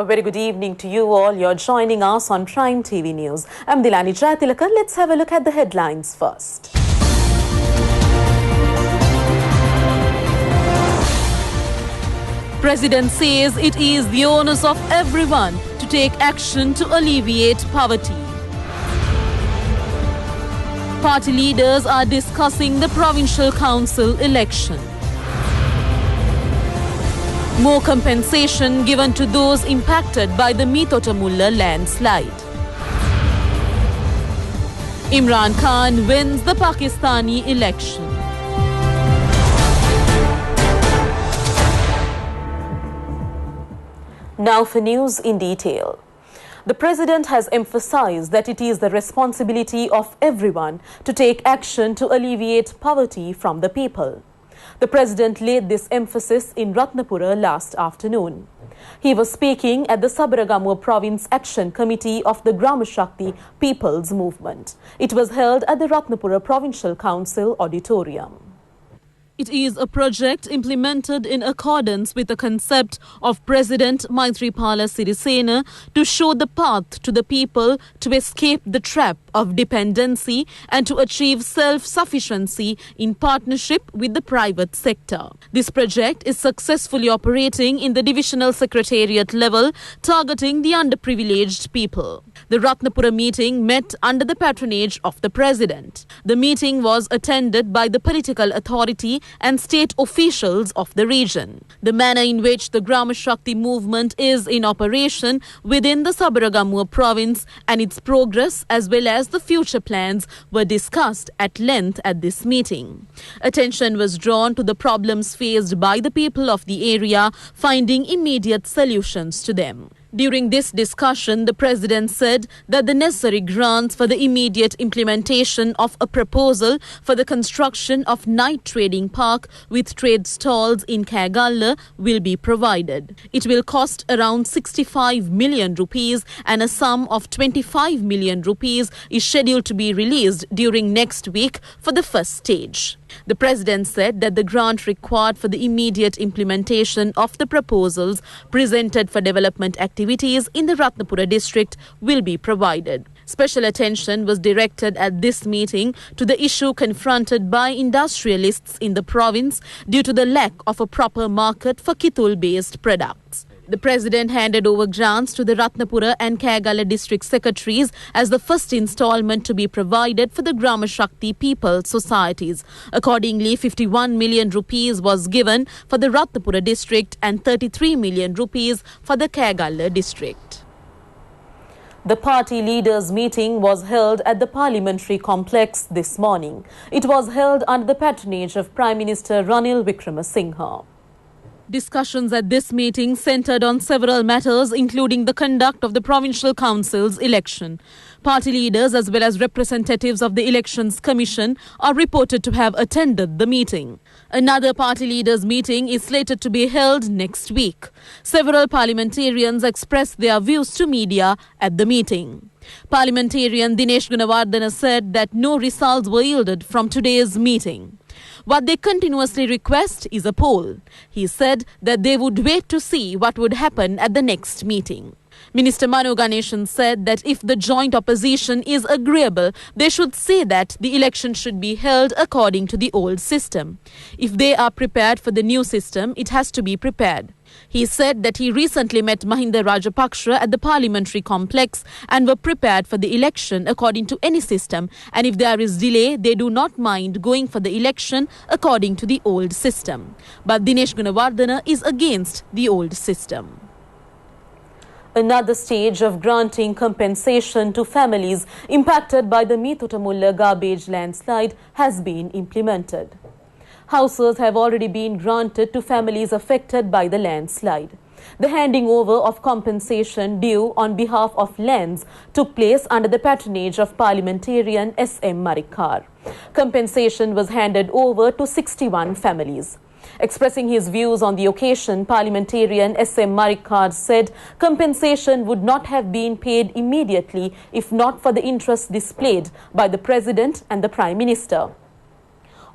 A very good evening to you all. You're joining us on Prime TV News. I'm Dilani Jayatilaka. Let's have a look at the headlines first. President says it is the onus of everyone to take action to alleviate poverty. Party leaders are discussing the provincial council election. More compensation given to those impacted by the Mitotamulla landslide. Imran Khan wins the Pakistani election. Now for news in detail. The President has emphasized that it is the responsibility of everyone to take action to alleviate poverty from the people. The President laid this emphasis in Ratnapura last afternoon. He was speaking at the Sabaragamuwa Province Action Committee of the Gram Shakti People's Movement. It was held at the Ratnapura Provincial Council Auditorium. It is a project implemented in accordance with the concept of President Maithripala Sirisena to show the path to the people to escape the trap of dependency and to achieve self-sufficiency in partnership with the private sector. This project is successfully operating in the divisional secretariat level, targeting the underprivileged people. The Ratnapura meeting met under the patronage of the President. The meeting was attended by the political authority and state officials of the region. The manner in which the Gram Shakti movement is in operation within the Sabaragamuwa province and its progress as well as the future plans were discussed at length at this meeting. Attention was drawn to the problems faced by the people of the area, finding immediate solutions to them. During this discussion, the President said that the necessary grants for the immediate implementation of a proposal for the construction of night trading park with trade stalls in Kagalla will be provided. It will cost around 65 million rupees and a sum of 25 million rupees is scheduled to be released during next week for the first stage. The President said that the grant required for the immediate implementation of the proposals presented for development activities in the Ratnapura district will be provided. Special attention was directed at this meeting to the issue confronted by industrialists in the province due to the lack of a proper market for Kitul-based products. The President handed over grants to the Ratnapura and Kagalla district secretaries as the first installment to be provided for the Gram Shakti People Societies. Accordingly, 51 million rupees was given for the Ratnapura district and 33 million rupees for the Kagalla district. The party leaders' meeting was held at the parliamentary complex this morning. It was held under the patronage of Prime Minister Ranil Wickremesinghe. Discussions at this meeting centered on several matters, including the conduct of the provincial council's election. Party leaders as well as representatives of the Elections Commission are reported to have attended the meeting. Another party leaders' meeting is slated to be held next week. Several parliamentarians expressed their views to media at the meeting. Parliamentarian Dinesh Gunawardena said that no results were yielded from today's meeting. What they continuously request is a poll. He said that they would wait to see what would happen at the next meeting. Minister Mano Ganeshan said that if the joint opposition is agreeable, they should say that the election should be held according to the old system. If they are prepared for the new system, it has to be prepared. He said that he recently met Mahinda Rajapaksha at the parliamentary complex and were prepared for the election according to any system, and if there is delay, they do not mind going for the election according to the old system. But Dinesh Gunawardena is against the old system. Another stage of granting compensation to families impacted by the Mitotamulla garbage landslide has been implemented. Houses have already been granted to families affected by the landslide. The handing over of compensation due on behalf of lands took place under the patronage of parliamentarian S.M. Marikkar. Compensation was handed over to 61 families. Expressing his views on the occasion, parliamentarian S.M. Marikkar said compensation would not have been paid immediately if not for the interest displayed by the President and the Prime Minister.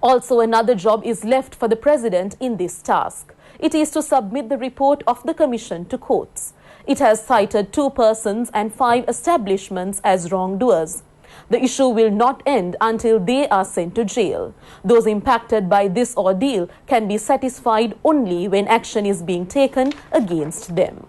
Also, another job is left for the President in this task. It is to submit the report of the Commission to courts. It has cited 2 persons and 5 establishments as wrongdoers. The issue will not end until they are sent to jail. Those impacted by this ordeal can be satisfied only when action is being taken against them.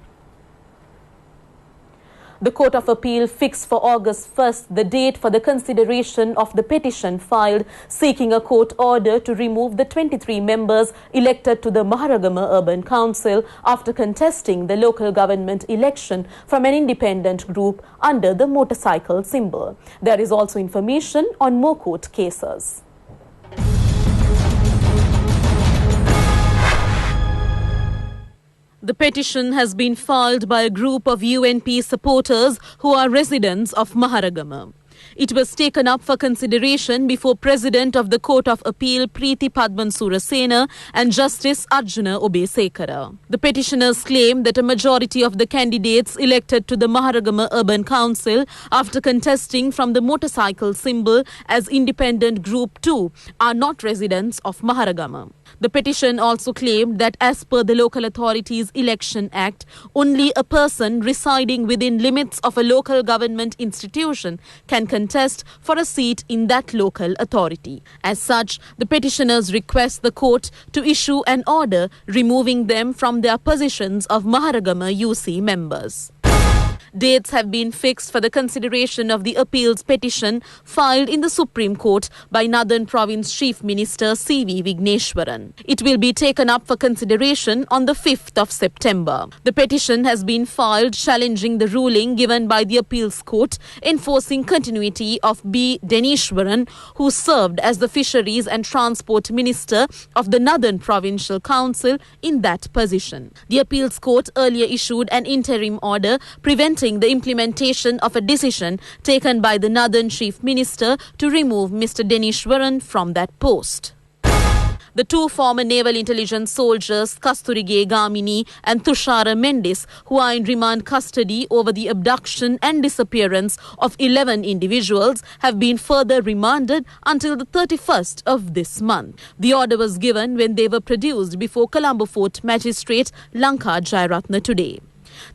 The Court of Appeal fixed for August 1st the date for the consideration of the petition filed seeking a court order to remove the 23 members elected to the Maharagama Urban Council after contesting the local government election from an independent group under the motorcycle symbol. There is also information on more court cases. The petition has been filed by a group of UNP supporters who are residents of Maharagama. It was taken up for consideration before President of the Court of Appeal Preeti Padman Surasena and Justice Arjuna Obesekara. The petitioners claim that a majority of the candidates elected to the Maharagama Urban Council after contesting from the motorcycle symbol as Independent Group 2 are not residents of Maharagama. The petition also claimed that as per the Local Authorities Election Act, only a person residing within limits of a local government institution can contest for a seat in that local authority. As such, the petitioners request the court to issue an order removing them from their positions of Maharagama UC members. Dates have been fixed for the consideration of the appeals petition filed in the Supreme Court by Northern Province Chief Minister C.V. Vigneshwaran. It will be taken up for consideration on the 5th of September. The petition has been filed challenging the ruling given by the appeals court enforcing continuity of B. Denishwaran, who served as the Fisheries and Transport Minister of the Northern Provincial Council in that position. The appeals court earlier issued an interim order preventing the implementation of a decision taken by the Northern Chief Minister to remove Mr. Denishwaran from that post. The 2 former naval intelligence soldiers, Kasturige Gamini and Tushara Mendis, who are in remand custody over the abduction and disappearance of 11 individuals, have been further remanded until the 31st of this month. The order was given when they were produced before Colombo Fort Magistrate Lanka Jairatna today.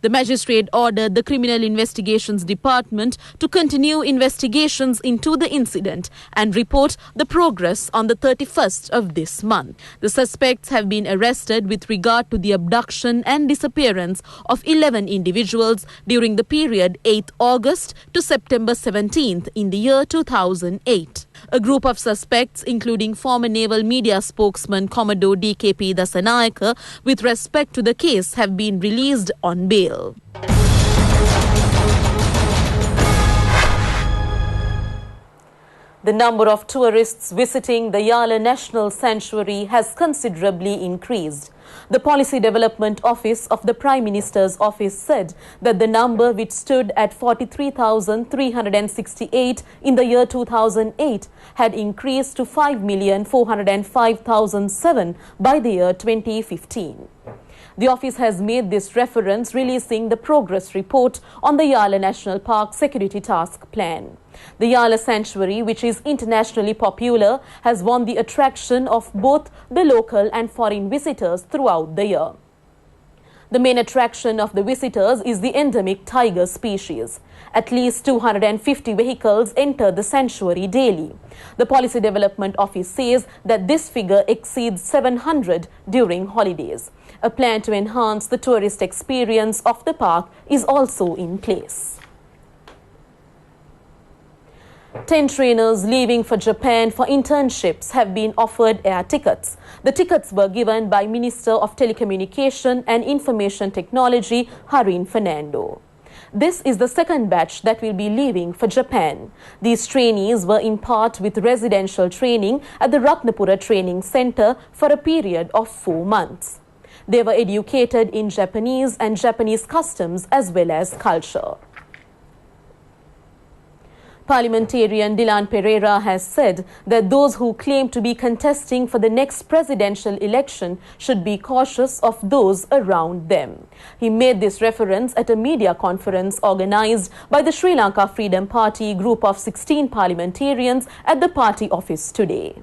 The magistrate ordered the Criminal Investigations Department to continue investigations into the incident and report the progress on the 31st of this month. The suspects have been arrested with regard to the abduction and disappearance of 11 individuals during the period 8th August to September 17th in the year 2008. A group of suspects, including former naval media spokesman Commodore DKP Dasanayaka, with respect to the case, have been released on bail. The number of tourists visiting the Yala National Sanctuary has considerably increased. The Policy Development Office of the Prime Minister's Office said that the number, which stood at 43,368 in the year 2008, had increased to 5,405,007 by the year 2015. The office has made this reference releasing the progress report on the Yala National Park Security Task Plan. The Yala Sanctuary, which is internationally popular, has won the attraction of both the local and foreign visitors throughout the year. The main attraction of the visitors is the endemic tiger species. At least 250 vehicles enter the sanctuary daily. The Policy Development Office says that this figure exceeds 700 during holidays. A plan to enhance the tourist experience of the park is also in place. 10 trainers leaving for Japan for internships have been offered air tickets. The tickets were given by Minister of Telecommunication and Information Technology, Harin Fernando. This is the second batch that will be leaving for Japan. These trainees were in part with residential training at the Ratnapura Training Center for a period of 4 months. They were educated in Japanese and Japanese customs as well as culture. Parliamentarian Dylan Pereira has said that those who claim to be contesting for the next presidential election should be cautious of those around them. He made this reference at a media conference organized by the Sri Lanka Freedom Party group of 16 parliamentarians at the party office today.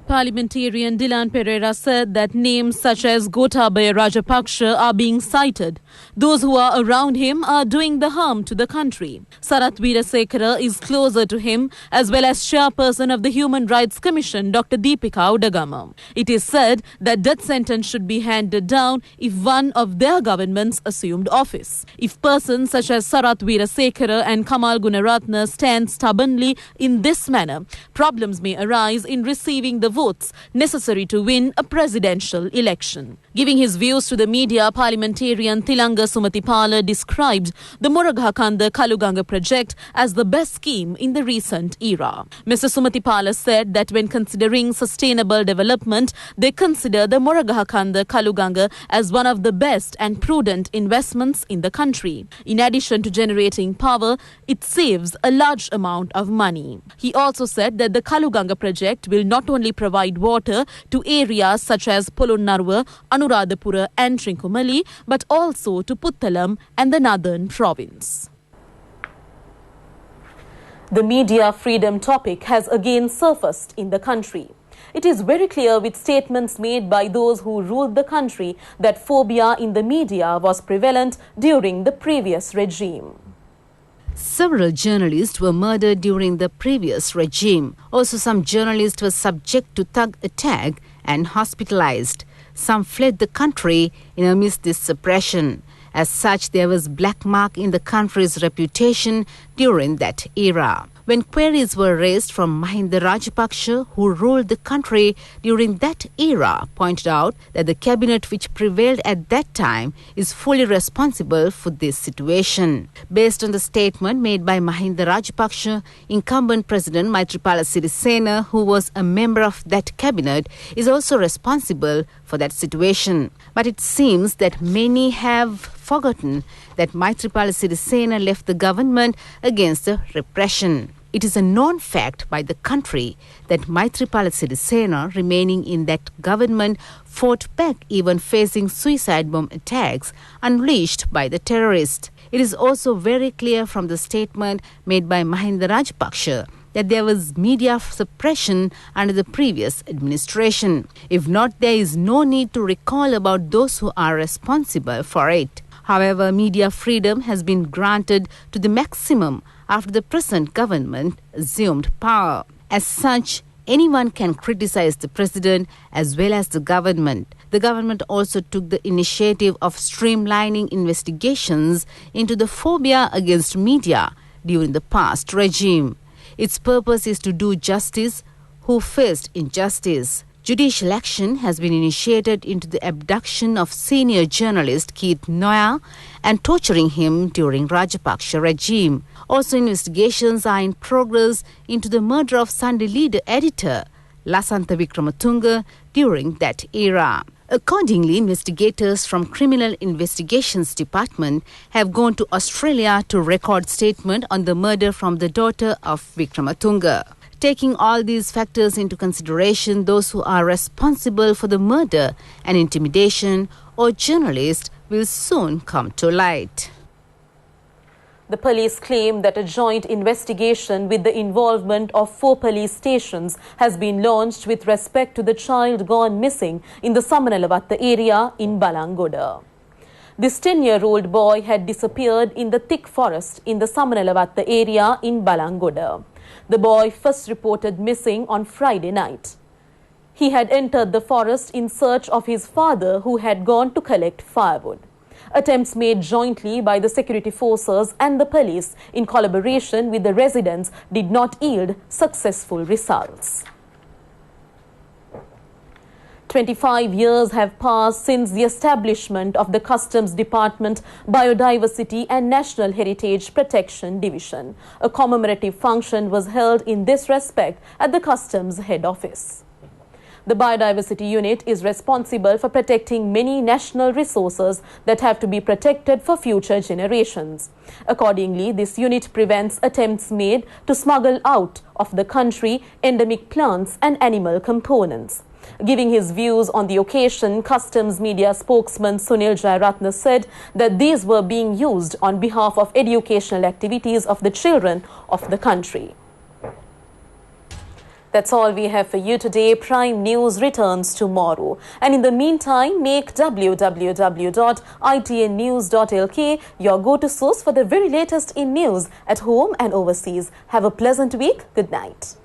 Parliamentarian Dilan Pereira said that names such as Gotabaya Rajapaksa are being cited. Those who are around him are doing the harm to the country. Sarath Veerasekara is closer to him, as well as chairperson of the Human Rights Commission, Dr. Deepika Udagama. It is said that death sentence should be handed down if one of their governments assumed office. If persons such as Sarath Veerasekara and Kamal Gunaratne stand stubbornly in this manner, problems may arise in receiving the votes necessary to win a presidential election. Giving his views to the media, parliamentarian Tilanga Sumatipala described the Muraghakanda Kaluganga project as the best scheme in the recent era. Mr. Sumatipala said that when considering sustainable development, they consider the Muraghakanda Kaluganga as one of the best and prudent investments in the country. In addition to generating power, it saves a large amount of money. He also said that the Kaluganga project will not only provide water to areas such as Polonnarwa, Anuradhapura and Trincomalee, but also to Puttalam and the northern province. The media freedom topic has again surfaced in the country. It is very clear with statements made by those who ruled the country that phobia in the media was prevalent during the previous regime. Several journalists were murdered during the previous regime. Also, some journalists were subject to thug attack and hospitalized. Some fled the country in amidst this suppression. As such, there was black mark in the country's reputation during that era. When queries were raised from Mahinda Rajapaksa, who ruled the country during that era, pointed out that the cabinet which prevailed at that time is fully responsible for this situation. Based on the statement made by Mahinda Rajapaksa, incumbent President Maithripala Sirisena, who was a member of that cabinet, is also responsible for that situation. But it seems that many have forgotten that Maithripala Sirisena left the government against the repression. It is a known fact by the country that Maithripala Sirisena, remaining in that government, fought back even facing suicide bomb attacks unleashed by the terrorists. It is also very clear from the statement made by Mahinda Rajapaksa that there was media suppression under the previous administration. If not, there is no need to recall about those who are responsible for it. However, media freedom has been granted to the maximum after the present government assumed power. As such, anyone can criticize the president as well as the government. The government also took the initiative of streamlining investigations into the phobia against media during the past regime. Its purpose is to do justice who faced injustice. Judicial action has been initiated into the abduction of senior journalist Keith Noya and torturing him during Rajapaksa regime. Also, investigations are in progress into the murder of Sunday leader editor Lasantha Wickramatunge during that era. Accordingly, investigators from Criminal Investigations Department have gone to Australia to record statement on the murder from the daughter of Wickramatunge. Taking all these factors into consideration, those who are responsible for the murder and intimidation of journalists will soon come to light. The police claim that a joint investigation with the involvement of 4 police stations has been launched with respect to the child gone missing in the Samanalavatta area in Balangoda. This 10-year-old boy had disappeared in the thick forest in the Samanalavatta area in Balangoda. The boy first reported missing on Friday night. He had entered the forest in search of his father, who had gone to collect firewood. Attempts made jointly by the security forces and the police in collaboration with the residents did not yield successful results. 25 years have passed since the establishment of the Customs Department Biodiversity and National Heritage Protection Division. A commemorative function was held in this respect at the Customs head office. The Biodiversity Unit is responsible for protecting many national resources that have to be protected for future generations. Accordingly, this unit prevents attempts made to smuggle out of the country endemic plants and animal components. Giving his views on the occasion, Customs media spokesman Sunil Jayaratne said that these were being used on behalf of educational activities of the children of the country. That's all we have for you today. Prime News returns tomorrow. And in the meantime, make www.itnnews.lk your go-to source for the very latest in news at home and overseas. Have a pleasant week. Good night.